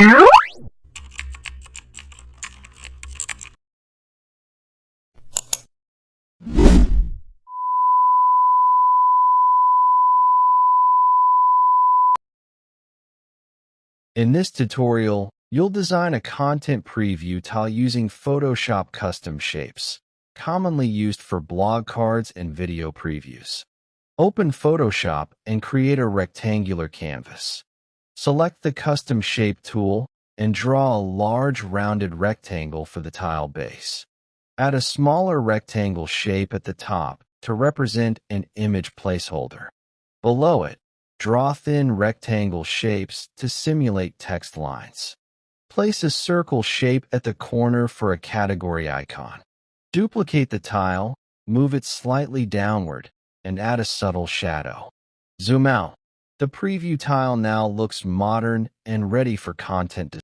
In this tutorial, you'll design a content preview tile using Photoshop custom shapes, commonly used for blog cards and video previews. Open Photoshop and create a rectangular canvas. Select the Custom Shape tool and draw a large rounded rectangle for the tile base. Add a smaller rectangle shape at the top to represent an image placeholder. Below it, draw thin rectangle shapes to simulate text lines. Place a circle shape at the corner for a category icon. Duplicate the tile, move it slightly downward, and add a subtle shadow. Zoom out. The preview tile now looks modern and ready for content.